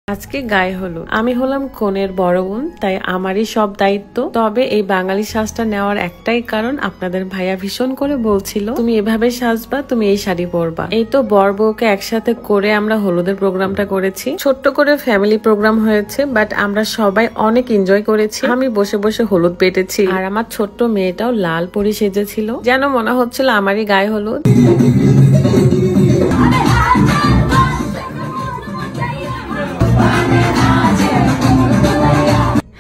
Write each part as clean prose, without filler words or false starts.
আজকে গায়ে হলো আমি হলাম কনের বড় বোন, তাই আমারই সব দায়িত্ব। তবে এই বাঙালি সাজটা নেওয়ার একটাই কারণ, আপনাদের ভাইয়া ভীষণ করে বলছিল তুমি এভাবে সাজবা, তুমি এই শাড়ি পরবা। এই তো বর বউকে একসাথে করে আমরা হলুদের প্রোগ্রামটা করেছি। ছোট্ট করে ফ্যামিলি প্রোগ্রাম হয়েছে, বাট আমরা সবাই অনেক এনজয় করেছি। আমি বসে বসে হলুদ পেটেছি, আর আমার ছোট্ট মেয়েটাও লাল পরি সেজেছিল, যেন মনে হচ্ছিল আমারই গায়ে হলুদ।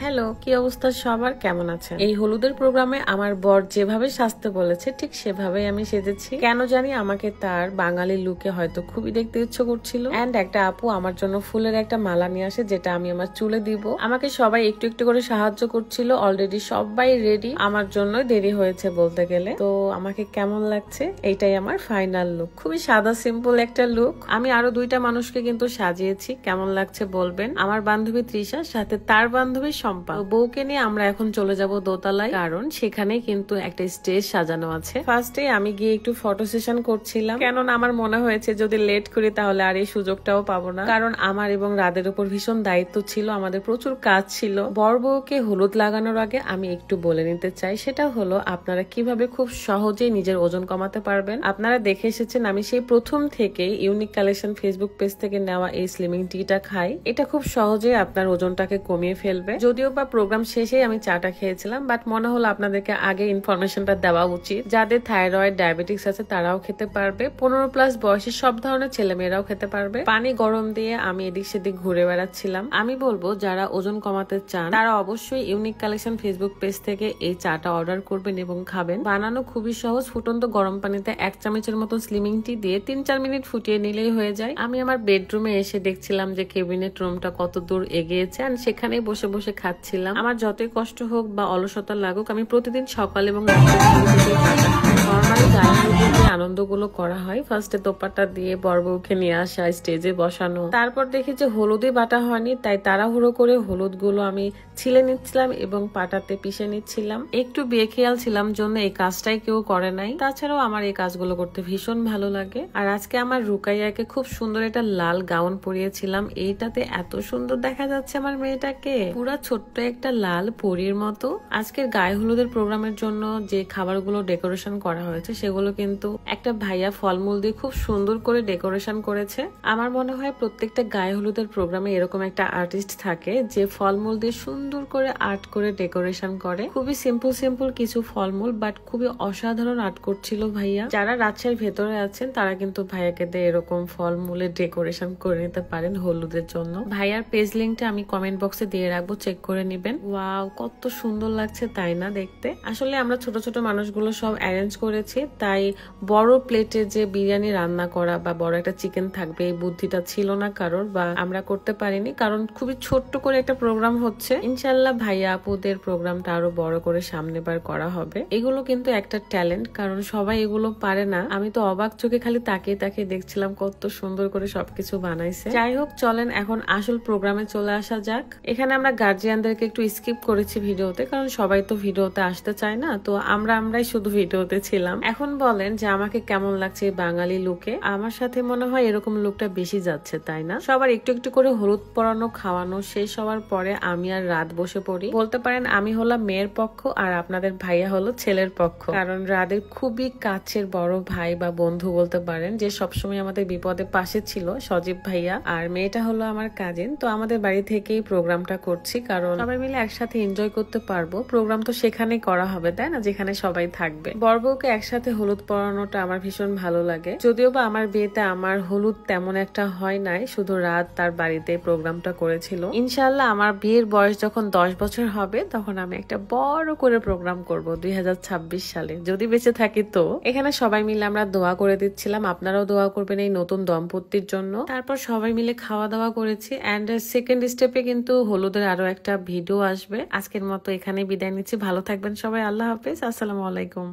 হ্যালো, কি অবস্থা সবার, কেমন আছেন? এই হলুদের প্রোগ্রামে আমার বর যেভাবে সাজতে বলেছে ঠিক সেভাবেই আমি সেজেছি। কেন জানি আমাকে তার বাঙালি লুকে হয়তো খুবই দেখতে ইচ্ছে করছিল। এন্ড একটা আপু আমার জন্য ফুলের একটা মালা নিয়ে আসে, যেটা আমি আমার চুলে দিব। আমাকে সবাই একটু একটু করে সাহায্য করছিল। অলরেডি সবাই রেডি, আমার জন্য দেরি হয়েছে বলতে গেলে। তো আমাকে কেমন লাগছে, এইটাই আমার ফাইনাল লুক। খুবই সাদা সিম্পল একটা লুক। আমি আরো দুইটা মানুষকে কিন্তু সাজিয়েছি, কেমন লাগছে বলবেন। আমার বান্ধবী তৃষা, সাথে তার বান্ধবী সম্পা। বউকে নিয়ে আমরা এখন চলে যাব দোতলায়, কারণ সেখানে কিন্তু একটা স্টেজ সাজানো আছে। ফার্স্টে আমি গিয়ে একটু ফটো সেশন করছিলাম, কেননা আমার মনে হয়েছে যদি লেট করি তাহলে আর এই সুযোগটাও পাবো না। কারণ আমার এবং রাদের উপর ভীষণ দায়িত্ব ছিল, আমাদের প্রচুর কাজ ছিল। বর বউকে হলুদ লাগানোর আগে আমি একটু বলে নিতে চাই, সেটা হলো আপনারা কিভাবে খুব সহজেই নিজের ওজন কমাতে পারবেন। আপনারা দেখে এসেছেন আমি সেই প্রথম থেকেই ইউনিক কালেকশন ফেসবুক পেজ থেকে নেওয়া এই স্লিমিং টিটা খাই। এটা খুব সহজেই আপনার ওজনটাকে কমিয়ে ফেলবে। যদিও বা প্রোগ্রাম শেষে আমি চাটা খেয়েছিলাম, বাট মনে হলো আপনাদেরকে আগে ইনফরমেশনটা দেওয়া উচিত। যাদের থাইরয়েড ডায়াবেটিক্স আছে তারাও খেতে পারবে, 15+ বয়সের সব ধরনের ছেলেমেয়েরাও খেতে পারবে। পানি গরম দিয়ে আমি এদিক সেদিক ঘুরে বেড়াচ্ছিলাম। আমি বলবো যারা ওজন কমাতে চান তারা অবশ্যই ইউনিক কালেকশন ফেসবুক পেজ থেকে এই চাটা অর্ডার করবেন এবং খাবেন। বানানো খুবই সহজ। ফুটন্ত গরম পানিতে 1 চামচের মতো স্লিমিং টি দিয়ে 3-4 মিনিট ফুটিয়ে নিলেই হয়ে যায়। আমি আমার বেডরুমে এসে দেখছিলাম যে কেবিনেট রুমটা কত দূর এগিয়েছে, আর সেখানেই বসে বসে খাচ্ছিলাম। আমার যতই কষ্ট হোক বা অলসতা লাগুক, আমি প্রতিদিন সকাল এবং নর্মালি গায়ে যে আনন্দগুলো করা হয়, ফার্স্টে দোপাট্টা দিয়ে বর বউকে নিয়ে আসা, স্টেজে বসানো, তারপর দেখি যে হলুদই বাটা হয়নি, তাই তাড়াহুড়ো করে হলুদ গুলো আমি ছিলে নিচ্ছিলাম এবং পাটাতে পিষে নিচ্ছিলাম। একটু বেখেয়াল ছিলাম জন্য এই কাজটাই কেউ করে নাই। তাছাড়াও আমার এই কাজগুলো করতে ভীষণ ভালো লাগে। আর আজকে আমার রুকাইয়াকে খুব সুন্দর একটা লাল গাউন পরিয়েছিলাম। এইটাতে এত সুন্দর দেখা যাচ্ছে আমার মেয়েটাকে, পুরা ছোট্ট একটা লাল পরীর মতো। আজকের গায়ে হলুদের প্রোগ্রামের জন্য যে খাবারগুলো ডেকোরেশন করা হয়েছে সেগুলো কিন্তু একটা ভাইয়া ফলমূল দিয়ে খুব সুন্দর করে ডেকোরেশন করেছে। আমার মনে হয় প্রত্যেকটা গায়ে হলুদের প্রোগ্রামে এরকম একটা আর্টিস্ট থাকে যে ফলমূল দিয়ে সুন্দর করে আর্ট করে ডেকোরেশন করে। খুবই সিম্পল সিম্পল কিছু ফলমূল, বাট খুবই অসাধারণ আর্ট করছিল ভাইয়া। যারা রাজশাহীর ভেতরে আছেন তারা কিন্তু ভাইয়াকে দিয়ে এরকম ফলমূলের ডেকোরেশন করে নিতে পারেন হলুদের জন্য। ভাইয়ার পেজ লিঙ্কটা আমি কমেন্ট বক্সে দিয়ে রাখবো, চেক করে নিবেন। ওয়াও, কত সুন্দর লাগছে তাই না দেখতে। আসলে আমরা ছোট ছোট মানুষগুলো সব অ্যারেঞ্জ করেছি, তাই বড় প্লেটে যে বিরিয়ানি রান্না করা বা বড় একটা চিকেন থাকবে এই বুদ্ধিটা ছিল না কারোর, বা আমরা করতে পারিনি, কারণ খুবই ছোট্ট করে একটা প্রোগ্রাম হচ্ছে। ইনশাল্লাহ ভাইয়া আপুদের প্রোগ্রামটা আরো বড় করে সামনেবার করা হবে। এগুলো কিন্তু একটা ট্যালেন্ট, কারণ সবাই এগুলো পারে না। আমি তো অবাক চোখে খালি তাকিয়ে তাকিয়ে দেখছিলাম কত সুন্দর করে সবকিছু বানাইছে। যাই হোক, চলেন এখন আসল প্রোগ্রামে চলে আসা যাক। এখানে আমরা গার্জিয়ানদেরকে একটু স্কিপ করেছি ভিডিওতে, কারণ সবাই তো ভিডিওতে আসতে চায় না, তো আমরাই শুধু ভিডিওতে ছিলাম। এখন বলেন যে আমাকে কেমন লাগছে বাঙালি লুকে। আমার সাথে মনে হয় এরকম লুকটা বেশি যাচ্ছে, তাই না? সবার একটু একটু করে হলুদ পরানো খাওয়ানো শেষ হওয়ার পরে আমি আর রাত বসে পড়ি। বলতে পারেন আমি হলাম মেয়ের পক্ষ আর আপনাদের ভাইয়া হলো ছেলের পক্ষ, কারণ রাদের খুবই কাছের বড় ভাই বা বন্ধু বলতে পারেন, যে সবসময় আমাদের বিপদে পাশে ছিল, সজীব ভাইয়া। আর মেয়েটা হলো আমার কাজিন। তো আমাদের বাড়ি থেকেই প্রোগ্রামটা করছি, কারণ সবাই মিলে একসাথে এনজয় করতে পারবো। প্রোগ্রাম তো সেখানেই করা হবে তাই না, যেখানে সবাই থাকবে। বর বউকে একসাথে হলুদ পরানোটা আমার ভীষণ ভালো লাগে। যদিও বা আমার বিয়েতে আমার হলুদ তেমন একটা হয় নাই, শুধু রাত তার বাড়িতে প্রোগ্রামটা করেছিল। ইনশাল্লাহ আমার বিয়ের বয়স যখন 10 বছর হবে তখন আমি একটা বড় করে প্রোগ্রাম করব 2026 সালে, যদি বেঁচে থাকি। তো এখানে সবাই মিলে আমরা দোয়া করে দিচ্ছিলাম, আপনারাও দোয়া করবেন এই নতুন দম্পতির জন্য। তারপর সবাই মিলে খাওয়া দাওয়া করেছি। এন্ড সেকেন্ড স্টেপে কিন্তু হলুদের আরো একটা ভিডিও আসবে। আজকের মতো এখানে বিদায় নিচ্ছি। ভালো থাকবেন সবাই, আল্লাহ হাফেজ, আসসালামু আলাইকুম।